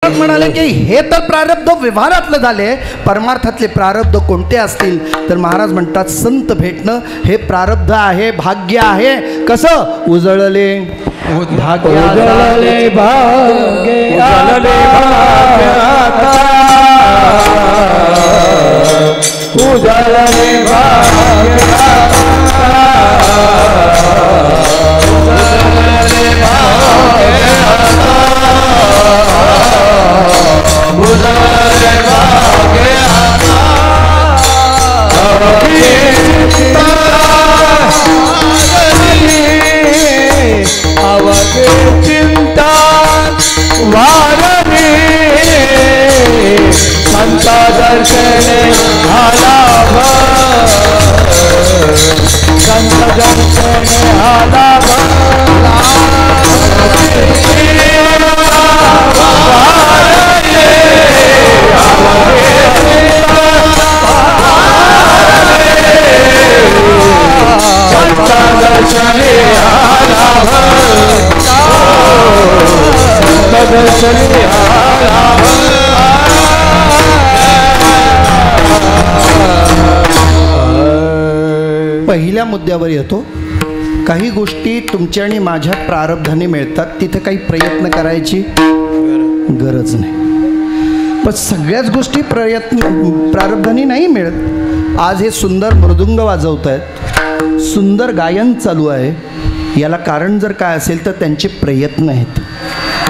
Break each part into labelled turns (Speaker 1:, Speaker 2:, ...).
Speaker 1: म्हणाले की हे तर प्रारब्ध व्यवहारातलं झाले, परमार्थातले प्रारब्ध कोणते असतील तर महाराज म्हणतात संत भेटणं हे प्रारब्ध आहे, भाग्य आहे. कसं उजळले भाग्य,
Speaker 2: उजळले भाग्य आता, उजळले भाग्य चिंता वारणे संता दर्शने आलाभ, संत दर्शने आलाभ
Speaker 1: पहिल्या मुद्द्यावर येतो. काही गोष्टी तुमच्या आणि माझ्या प्रारब्धाने मिळतात, तिथे काही प्रयत्न करायची गरज नाही. पण सगळ्याच गोष्टी प्रारब्धाने नाही मिळत. आज हे सुंदर मृदुंग वाजवत आहेत, सुंदर गायन चालू आहे, याला कारण जर काय असेल तर त्यांचे प्रयत्न आहेत.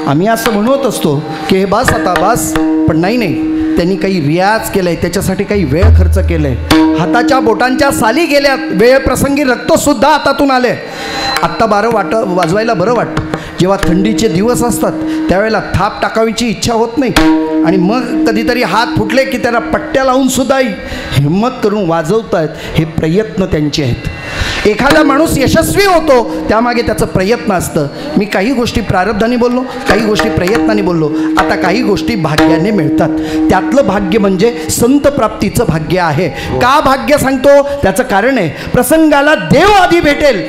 Speaker 1: आम्ही असं म्हणत असतो की हे बास आता बास, पण नाही, त्यांनी काही रियाज केलाय, त्याच्यासाठी काही वेळ खर्च केलाय, हाताच्या बोटांच्या साली गेल्यात, वेळ प्रसंगी रक्तसुद्धा हातातून आले. आत्ता वाजवायला बरं वाटतं. जेव्हा थंडीचे दिवस असतात त्यावेळेला थाप टाकावीची इच्छा होत नाही, आणि मग कधीतरी हात फुटले की त्याला पट्ट्या लावून सुद्धा हिम्मत करून वाजवत आहेत. हे प्रयत्न त्यांचे आहेत. एखादा माणूस यशस्वी होतो त्यामागे त्याचं प्रयत्न असतं. मी काही गोष्टी प्रारब्धाने बोललो, काही गोष्टी प्रयत्नाने बोललो. आता काही गोष्टी भाग्याने मिळतात. त्यातलं भाग्य म्हणजे संत प्राप्तीचं भाग्य आहे. का भाग्य सांगतो त्याचं कारण आहे, प्रसंगाला देव आधी भेटेल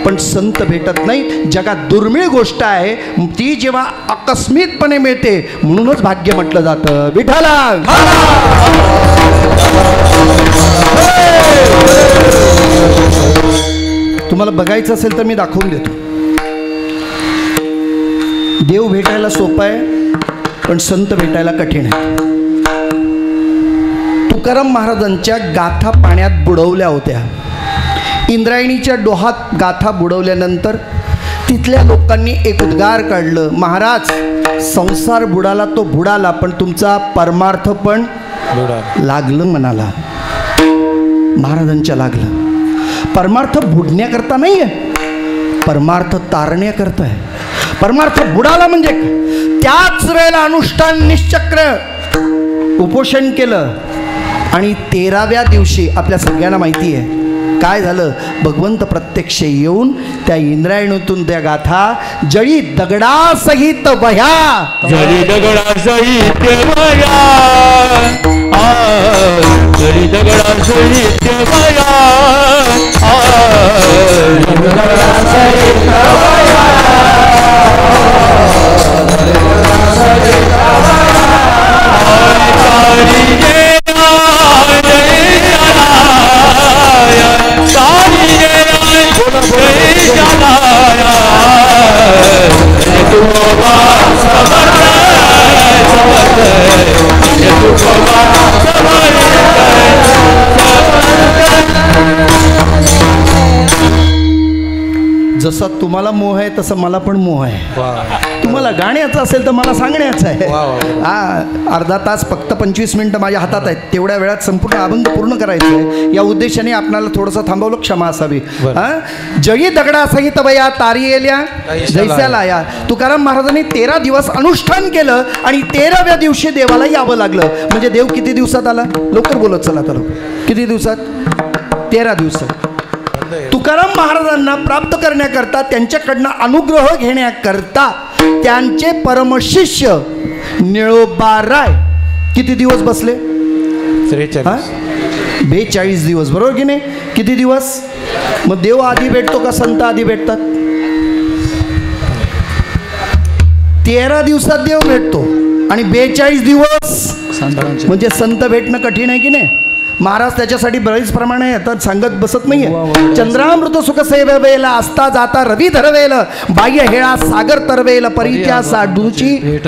Speaker 1: पण संत भेटत नाही. जगात दुर्मिळ गोष्ट आहे ती जेव्हा आकस्मितपणे मिळते, म्हणूनच भाग्य म्हटलं जातं. विठ्ठला तुम्हाला बघायचं असेल तर मी दाखवून देतो. देव भेटायला सोपं आहे पण संत भेटायला कठीण आहे. तुकाराम महाराजांच्या गाथा पाण्यात बुडवल्या होत्या. इंद्रायणीच्या डोहात गाथा बुडवल्यानंतर तिथल्या लोकांनी एक उद्गार काढलं, महाराज संसार बुडाला तो बुडाला, पण तुमचा परमार्थ पण लागलं मनाला. महाराजांच्या लागलं. परमार्थ बुडण्याकरता नाही आहे, परमार्थ तारण्याकरता आहे. परमार्थ बुडाला म्हणजे त्याच वेळेला अनुष्ठान निश्चक्र उपोषण केलं, आणि 13व्या दिवशी आपल्या सगळ्यांना माहिती आहे काय झालं. भगवंत प्रत्यक्ष येऊन त्या इंद्रायणीतून त्या गाथा जळी दगडासहित वह्या,
Speaker 2: जळी दगडासहित वह्या, जळी दगडासहित वह्या, दगडासहित वह्या,
Speaker 1: जसा तुम्हाला मोह आहे तसं मला पण मोह आहे. तुम्हाला गाण्याचं असेल तर मला सांगण्याचं आहे. हा, अर्धा तास फक्त 25 मिनिटं माझ्या हातात आहेत, तेवढ्या वेळात संपूर्ण अभंग पूर्ण करायचं आहे. या उद्देशाने आपल्याला थोडंसं थांबवलं, क्षमा असावी. जळी दगडासहित वया तारी येल्या जैस्याला या. तुकाराम महाराजांनी 13 दिवस अनुष्ठान केलं आणि 13व्या दिवशी देवाला यावं लागलं. म्हणजे देव किती दिवसात आला? लवकर बोलत चला तर. किती दिवसात? 13 दिवसात. तुकाराम महाराजांना प्राप्त करण्याकरता, त्यांच्याकडनं अनुग्रह घेण्याकरता त्यांचे परमशिष्य निळोबाराय किती दिवस बसले? 42 दिवस, बरोबर की नाही? किती दिवस? मग देव आधी भेटतो का संत आधी भेटतात? 13 दिवसात देव भेटतो आणि 42 दिवस
Speaker 2: संतांचे
Speaker 1: म्हणजे संत भेटणं कठीण आहे की नाही. महाराज त्याच्यासाठी बरेच प्रमाणे आता सांगत बसत नाहीये. चंद्रामृत सुख सेवेला असता जाता रवी धरवेल, बाह्य हेळा सागर तरवेल, परित्या साधूची भेट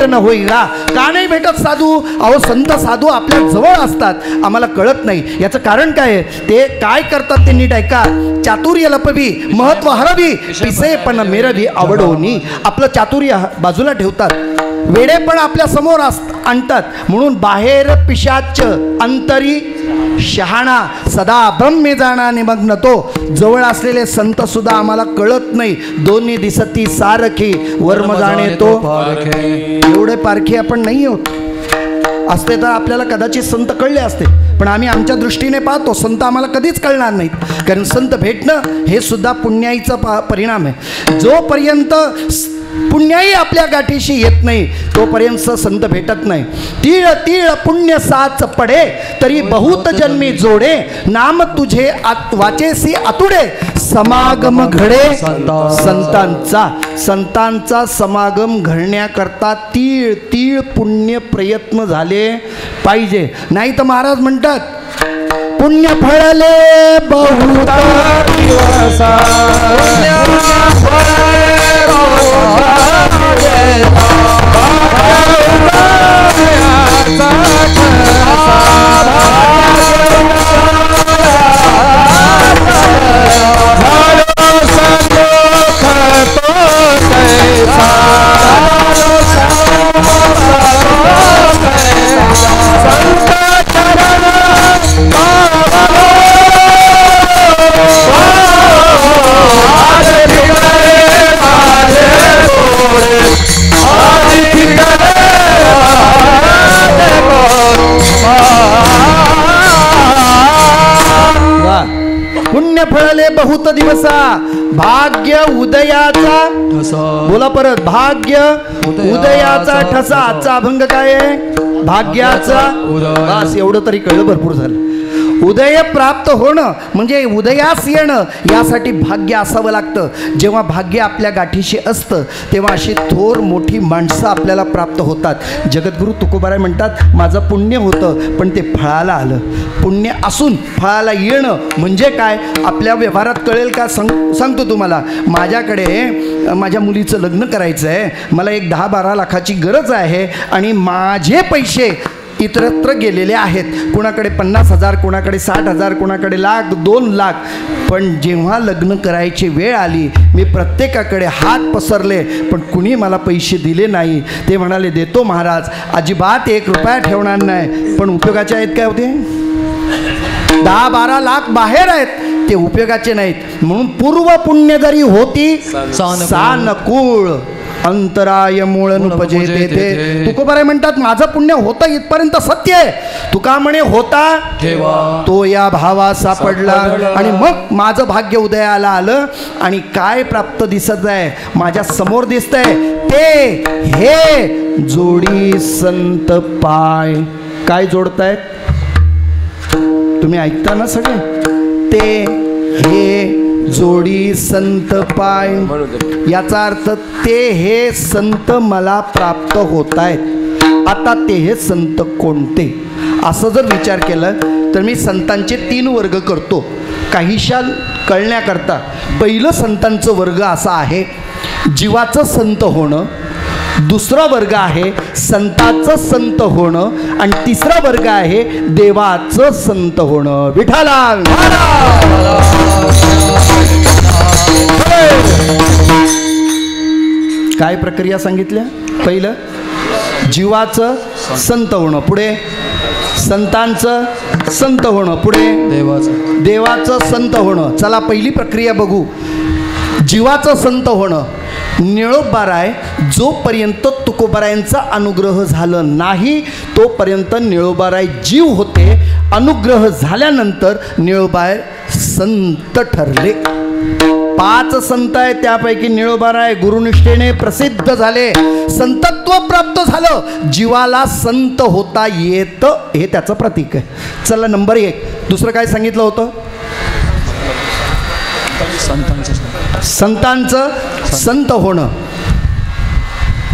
Speaker 1: न होईला. का नाही भेटत साधू? अहो संत साधू आपल्या जवळ असतात, आम्हाला कळत नाही. याचं कारण काय आहे? ते काय करतात ते नीट ऐका. चातुर्य लपवी महत्व हरवी, पिसे पण मेरवी आवडोनी. आपलं चातुर्य बाजूला ठेवतात, वेडेपण आपल्या समोर आणतात. म्हणून बाहेर पिशाच अंतरी शहाणा, सदा ब्रह्मे जाणा निमग्न तो. जवळ असलेले संत सुद्धा आम्हाला कळत नाही. दोन्ही दिसती सारखी वर्म जाणे तो. एवढे पारखे आपण नाही होत. असते तर आपल्याला कदाचित संत कळले असते, पण आम्ही आमच्या दृष्टीने पाहतो. संत आम्हाला कधीच कळणार नाहीत, कारण संत भेटणं हे सुद्धा पुण्याईचा परिणाम आहे. जोपर्यंत पुण्याई आपल्या गाठीशी येत नाही तोपर्यंत संत भेटत नाही. तीळ तीळ पुण्य साच पडे, तरी बहुत जन्मी जोडे. नाम तुझे वाचेसी आतुडे, समागम घडे संतांचा समागम घडण्याकरता तीळ तीळ पुण्य प्रयत्न झाले पाहिजे. नाही तर महाराज म्हणतात पुण्य फळले बहुत दिवसा, पुण्य फळले बहुत दिवसा, भाग्य उदयाचा बोला परत, भाग्य उदयाचा ठसा. आजचा अभंग काय आहे? भाग्याचा. बस एवढं तरी कळलं, भरपूर झालं. उदय प्राप्त होणं म्हणजे उदयास येणं, यासाठी भाग्य असावं लागतं. जेव्हा भाग्य आपल्या गाठीशी असतं तेव्हा अशी थोर मोठी माणसं आपल्याला प्राप्त होतात. जगद्गुरू तुकोबाराय म्हणतात माझं पुण्य होतं पण ते फळाला आलं. पुण्य असून फळाला येणं म्हणजे काय आपल्या व्यवहारात कळेल का? सांगतो तुम्हाला. माझ्याकडे माझ्या मुलीचं लग्न करायचं आहे, मला एक 10-12 लाखाची गरज आहे आणि माझे पैसे इतरत्र गेलेले आहेत. कुणाकडे 50,000, कुणाकडे 60,000, कुणाकडे 1,00,000, 2,00,000. पण जेव्हा लग्न करायची वेळ आली मी प्रत्येकाकडे हात पसरले पण कुणी मला पैसे दिले नाही. ते म्हणाले देतो महाराज, अजिबात 1 रुपया ठेवणार नाही. पण उपयोगाचे आहेत काय होते? 10-12 लाख बाहेर आहेत, ते उपयोगाचे नाहीत. म्हणून पूर्व पुण्य जरी होती सानकुळ, अंतराय मूळ नुपजे ते. तुकोबाराय म्हणतात माझं पुण्य होतं इथपर्यंत सत्य आहे. तुका म्हणे होता तो या भावा सापडला. आणि मग माझं भाग्य उदयाला आलं आणि काय प्राप्त दिसत आहे माझ्या समोर दिसतंय ते हे जोडी संत पाय. काय जोडतायत तुम्ही ऐकता ना सगळे? ते हे जोडी संत पाय. याचा अर्थ ते हे संत मला प्राप्त होत आहेत. आता ते हे संत कोणते असं जर विचार केलं तर मी संतांचे 3 वर्ग करतो काहीशा कळण्याकरता. पहिलं संतांचं वर्ग असा आहे जीवाचं संत होणं, दुसरा वर्ग आहे संताचं संत होणं आणि तिसरा वर्ग आहे देवाचं संत होणं. विठाला काय प्रक्रिया सांगितल्या? पहिलं जीवाचं संत होणं, पुढे संतांचं संत होणं, पुढे देवाचं संत होणं. चला पहिली प्रक्रिया बघू. जीवाचं संत होणं. निळोबाराय जोपर्यंत तुकोबारायांचा अनुग्रह झालं नाही तोपर्यंत निळोबाराय जीव होते. अनुग्रह झाल्यानंतर निळोबाराय संत ठरले. 5 संत आहेत त्यापैकी निळोबाराय गुरुनिष्ठेने प्रसिद्ध झाले, संतत्व प्राप्त झालं, जीवाला संत होता येतं हे त्याचं प्रतीक आहे. चला नंबर 1. दुसरं काय सांगितलं होतं? संतांचं संत होणं.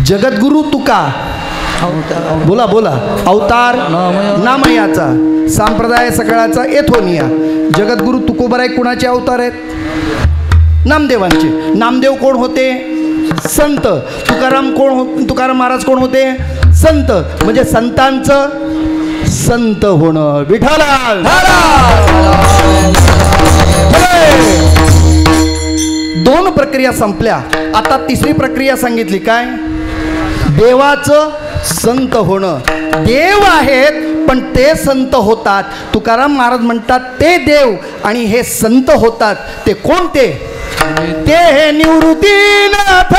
Speaker 1: जगद्गुरु तुका बोला बोला. अवतार नामयाचा, संप्रदाय सगळ्याचा एथोनिया. जगद्गुरु तुकोबराय कुणाचे अवतार आहेत? नामदेवांचे. नामदेव कोण होते? संत. तुकाराम महाराज कोण होते? संत. म्हणजे संतांचं संत होणं. विठ्ठला. दोन प्रक्रिया संपल्या. आता तिसरी प्रक्रिया सांगितली. काय? देवाचं संत होणं. देव आहेत पण ते संत होतात. तुकाराम महाराज म्हणतात ते देव आणि हे संत होतात. ते कोणते? ते हे निवृत्तीनाथ.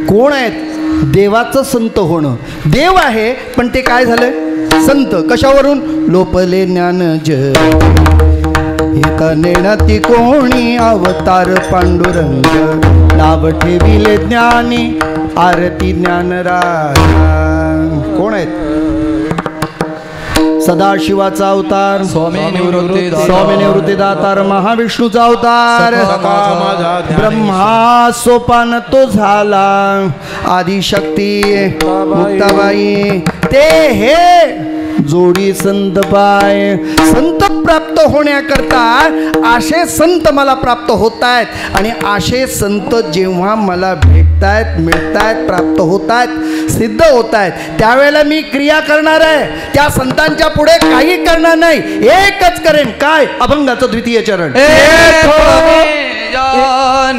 Speaker 1: कोण आहेत? देवाचं संत होणं. देव आहे पण ते काय झालं? संत. कशावरून? लोपले ज्ञान जग एका नेणाती कोणी अवतार पांडुरंग. नाव ठेविले ज्ञानी आरती ज्ञानराज. कोण आहेत? सदाशिवाचा अवतार, स्वामी निवृत्तीदातार, महाविष्णूचा अवतार, ब्रह्मा सोपान तो झाला, आदिशक्ती मुक्ताबाई. ते हे जोडी संत पाय. संत प्राप्त होण्याकरता असे संत मला प्राप्त होत आहेत आणि असे संत जेव्हा मला भेटतायत, मिळतायत, प्राप्त होत आहेत, सिद्ध होत आहेत, त्यावेळेला मी क्रिया करणार आहे. त्या संतांच्या पुढे काही करणार नाही. एकच करेन. काय? अभंगाचं द्वितीय चरण.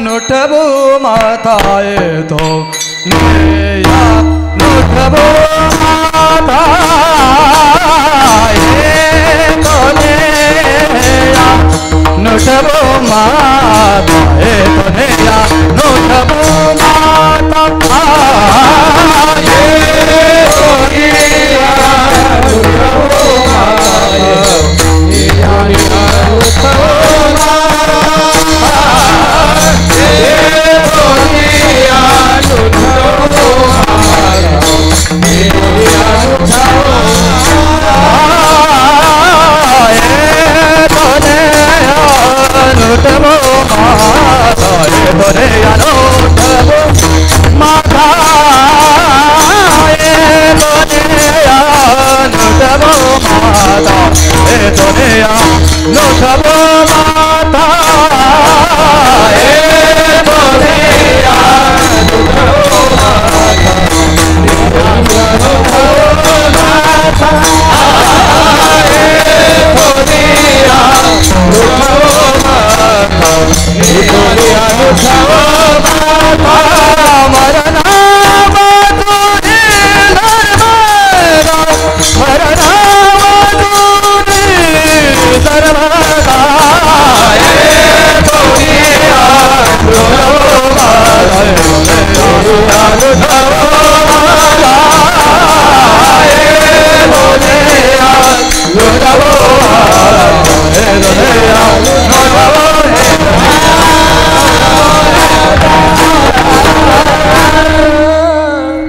Speaker 2: नोठबो माताय तो नोठबो नोठबो माता हे तोनेया नोठबो माता हे तोनेया नोठबो माता हे तोनेया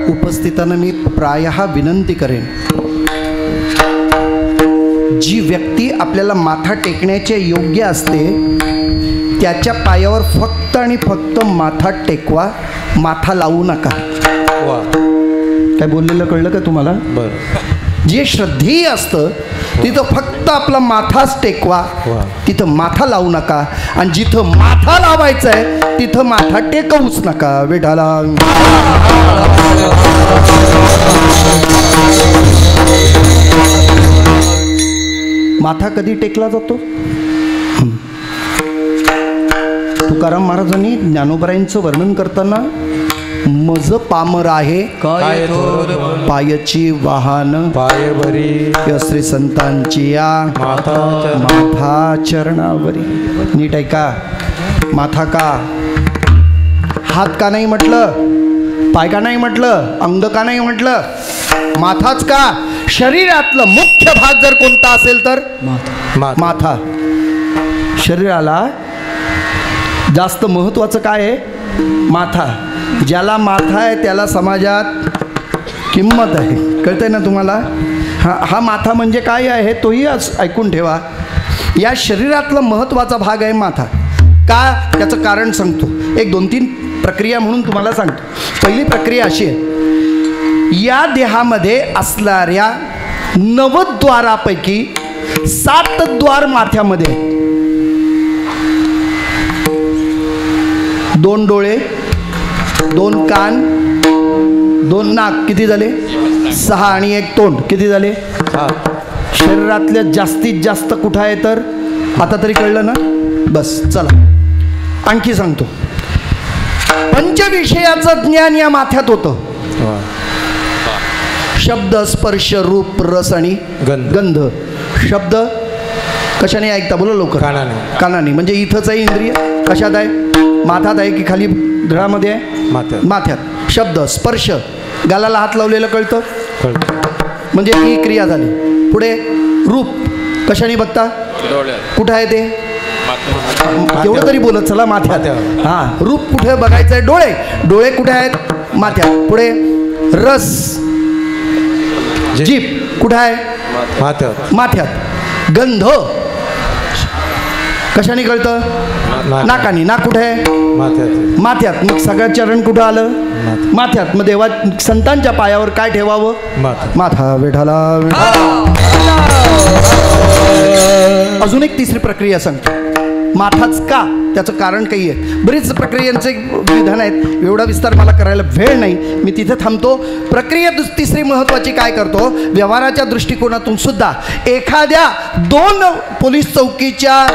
Speaker 1: उपस्थितांना मी प्रायः विनंती करेन, जी व्यक्ती आपल्याला माथा टेकण्याचे योग्य असते त्याच्या पायावर फक्त आणि फक्त माथा टेकवा, माथा लावू नका. काय बोललेलं कळलं का तुम्हाला? बरं. जे श्रद्धेय असतं तिथं फक्त आपला माथाच टेकवा, तिथं माथा लावू नका. आणि जिथं माथा लावायचा आहे तिथं माथा टेकवूच नका. विठाला माथा कधी टेकला जातो? तुकाराम महाराजांनी ज्ञानोबरायांचं वर्णन करताना मज पामर आहे
Speaker 2: काय थोर
Speaker 1: पायची वाहन
Speaker 2: पाय बरी
Speaker 1: श्री संतांची या माथा चरणावरी. नीट ऐका, माथा का, हात का नाही म्हटलं, पाय का नाही म्हटलं, अंग का नाही म्हटलं, माथाच का. शरीरातलं मुख्य भाग जर कोणता असेल तर माथा. शरीराला जास्त महत्वाचं काय आहे? माथा. ज्याला माथा आहे त्याला समाजात किंमत आहे. कळतंय ना तुम्हाला? हा माथा म्हणजे काय आहे तोही ऐकून ठेवा. या शरीरातला महत्त्वाचा भाग आहे माथा. का? त्याचं कारण सांगतो. एक 2-3 प्रक्रिया म्हणून तुम्हाला सांगतो. पहिली प्रक्रिया अशी आहे, या देहामध्ये असणाऱ्या 9 द्वारापैकी 7 द्वार माथ्यामध्ये. 2 डोळे, 2 कान, 2 नाक, किती झाले? 6 आणि 1 तोंड, किती झाले? 7. शरीरातल्या जास्तीत जास्त कुठं आहे तर आता तरी कळलं ना? बस चला आणखी सांगतो. पंचविषयाचं ज्ञान या माथ्यात होतं. शब्द, स्पर्श, रूप, रस आणि गंध. शब्द कशाने ऐकता? बोला लवकर. कानाने. म्हणजे इथंच आहे इंद्रिय. कशात आहे? माथ्यात आहे की खाली घरामध्ये आहे? माथ्यात. शब्द, स्पर्श, गालाला हात लावलेलं कळतं, म्हणजे ही क्रिया झाली. पुढे रूप कशाने बघता? कुठं आहे ते? एवढं तरी बोलत चला. माथ्यात. हां, रूप कुठे बघायचं आहे? डोळे. डोळे कुठे आहेत? माथ्यात. पुढे रस, जीभ कुठे आहे? माथ्यात. गंध कशाने कळतं? नाकाने. नाक कुठे आहे? माथ्यात. मग सगळं चरण कुठं आलं? माथ्यात. मग देवा संतांच्या पायावर काय ठेवावं? माथा. विठाला. अजून एक तिसरी प्रक्रिया सांगतो. माथाच का? त्याचं कारण काही आहे. बरीच प्रक्रियांचे विधान आहेत, एवढा विस्तार मला करायला वेळ नाही, मी तिथे थांबतो. प्रक्रिया तिसरी महत्त्वाची काय करतो? व्यवहाराच्या दृष्टिकोनातून सुद्धा एखाद्या 2 पोलीस चौकीच्या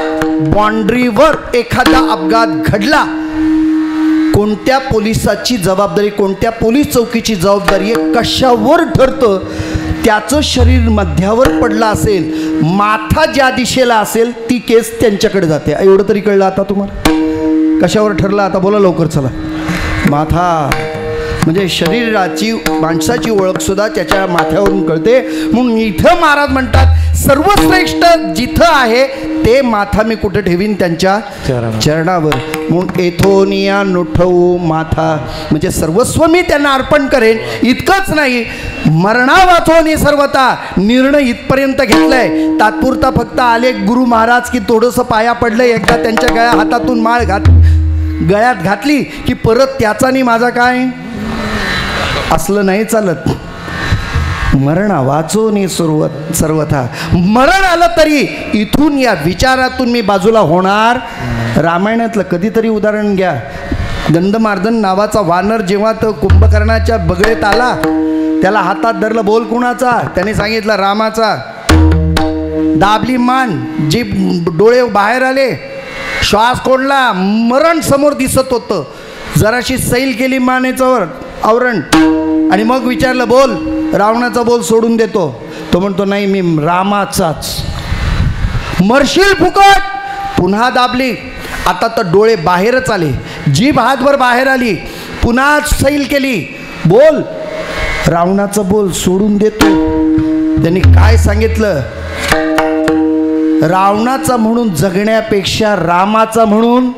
Speaker 1: बाँड्रीवर एखादा अपघात घडला, कोणत्या पोलिसाची जबाबदारी, कोणत्या पोलीस चौकीची जबाबदारी आहे, कशावर ठरतं? त्याचं शरीर मध्यावर पडलं असेल, माथा ज्या दिशेला असेल ती केस त्यांच्याकडे जाते. एवढं तरी कळलं आता तुम्हाला? कशावर ठरलं आता? बोला लवकर चला. माथा. म्हणजे शरीराची, माणसाची ओळख सुद्धा त्याच्या माथ्यावरून कळते. म्हणून इथं महाराज म्हणतात सर्वश्रेष्ठ जिथं आहे ते माथा मी कुठं ठेवीन? त्यांच्या चरणावर. म्हणून एथोनिया नुठवू माथा, म्हणजे सर्वस्व मी त्यांना अर्पण करेन. इतकंच नाही, मरणावाचोनी सर्वता निर्णय इथपर्यंत घेतलाय. तात्पुरता फक्त आले गुरु महाराज की थोडंसं पाया पडलं, एकदा त्यांच्या हातातून माळ गळ्यात घातली की परत त्याचा आणि माझा काय असलं नाही चालत. मरणा वाचोनी सर्वथा. मरण आलं तरी इथून या विचारातून मी बाजूला होणार. रामायणातलं कधीतरी उदाहरण घ्या. गंधमार्दन नावाचा वानर जेव्हा तो कुंभकर्णाच्या बगळेत आला, त्याला हातात धरलं. बोल कुणाचा? त्याने सांगितलं रामाचा. दाबली मान, जीभ, डोळे बाहेर आले, श्वास कोंडला, मरण समोर दिसत होतं. जराशी सैल केली मानेच्यावर आवरण आणि मग विचारलं बोल. रावणाचा बोल सोडून देतो. तो म्हणतो नाही, मी रामाचाच. मरशील फुकट. पुन्हा दाबली, आता तर डोळे बाहेरच आले, जीभ हातभर बाहेर आली, पुन्हा सैल केली, बोल. रावणाचा बोल सोडून देतो. त्यांनी काय सांगितलं? रावणाचा म्हणून जगण्यापेक्षा रामाचा म्हणून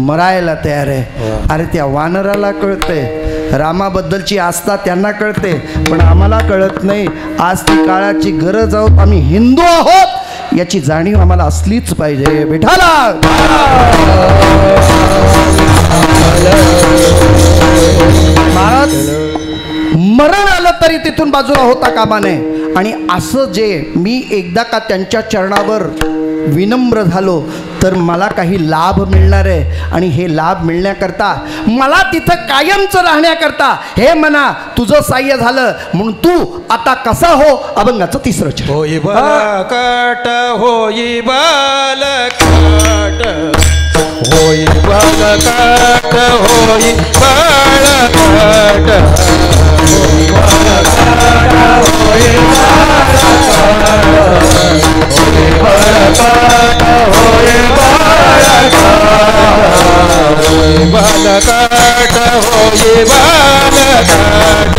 Speaker 1: मरायला तयार आहे. अरे त्या वानराला कळतंय, रामाबद्दलची आस्था त्यांना कळते, पण आम्हाला कळत नाही. आज ती काळाची गरज आहोत. आम्ही हिंदू आहोत याची जाणीव आम्हाला असलीच पाहिजे. विठाला. महाराज मरण आलं तरी तिथून बाजूला होता कामा नये. आणि असं जे मी एकदा का त्यांच्या चरणावर विनम्र झालो तर मला काही लाभ मिळणार आहे. आणि हे लाभ मिळण्याकरता मला तिथं कायमचं राहण्याकरता हे म्हणा तुझं साह्य झालं म्हणून तू आता कसा हो. अभंगाचं 3रं चरण.
Speaker 2: होई बालकट, होई बालकट, होई बालकाट होई बालकाट होई बालकाट होई बालकाट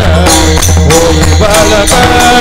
Speaker 2: होई बालकाट